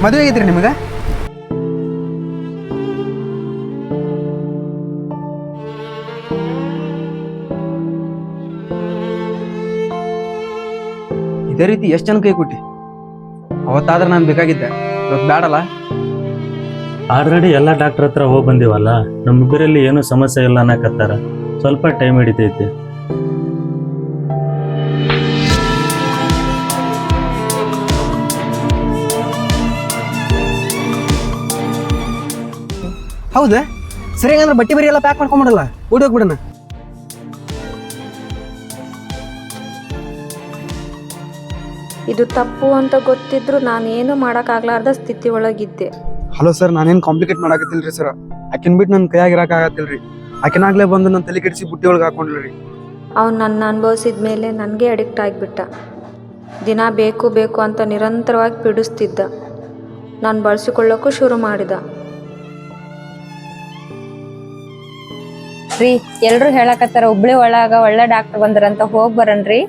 ಮದುವೆ ಆಗೈತ್ರಿ ನಿಮಗೆ? ಇದೇ ರೀತಿ ಎಷ್ಟು ಜನ ಕೈ ಕೊಟ್ಟಿ? ಅವತ್ತಾದ್ರೆ ನಾನು ಬೇಕಾಗಿದ್ದೆ, ಇವತ್ತು ಬೇಡಲ್ಲ. ಆಲ್ರೆಡಿ ಎಲ್ಲ ಡಾಕ್ಟರ್ ಹತ್ರ ಹೋಗಿ ಬಂದಿವಲ್ಲ, ನಮ್ಮಿಬ್ಬರಲ್ಲಿ ಏನೂ ಸಮಸ್ಯೆ ಇಲ್ಲ ಅನ್ನಕತ್ತಾರ. ಸ್ವಲ್ಪ ಟೈಮ್ ಹಿಡಿತೈತಿ. ಹೌದಾ? ಸರಿ, ಹಂಗಂದ್ರೆ ಬಟ್ಟೆ ಬರಿ ಎಲ್ಲ ಪ್ಯಾಕ್ ಮಾಡ್ಕೊಂಬಿಡಲ್ಲ, ಓಡಿ ಹೋಗ್ಬಿಡೋಣ. ಇದು ತಪ್ಪು ಅಂತ ಗೊತ್ತಿದ್ರು ನಾನೇನು ಮಾಡೋಕ್ಕಾಗ್ಲಾರ್ದ ಸ್ಥಿತಿ ಒಳಗಿದ್ದೆ. ಹಲೋ ಸರ್, ನಾನೇನು ಕಾಂಪ್ಲಿಕೇಟ್ ಮಾಡಾಕತ್ತಿಲ್ರಿ ಸರ್. ಆಕಿನ ಬಿಟ್ಟು ನನ್ನ ಕೈಯಾಗ ಇರೋಕ್ಕಾಗತ್ತಿಲ್ರಿ. ಆಕಿನಾಗ್ಲೇ ಬಂದು ನನ್ನ ತಲೆ ಕೆಡಿಸಿ ಬುಟ್ಟಿ ಒಳಗೆ ಹಾಕೊಂಡ್ರಿ. ಅವ್ನು ನನ್ನ ಅನುಭವಿಸಿದ ಮೇಲೆ ನನಗೆ ಅಡಿಕ್ಟ್ ಆಗಿಬಿಟ್ಟ. ದಿನ ಬೇಕು ಬೇಕು ಅಂತ ನಿರಂತರವಾಗಿ ಪೀಡಿಸ್ತಿದ್ದ. ನಾನು ಬಳಸಿಕೊಳ್ಳೋಕ್ಕೂ ಶುರು ಮಾಡಿದ. ರೀ, ಎಲ್ರು ಹೇಳಕತ್ತಾರ ಹುಬ್ಳಿ ಒಳಗ ಒಳ್ಳೆ ಡಾಕ್ಟರ್ ಬಂದ್ರಂತ, ಹೋಗಿ ಬರನ್ರಿ.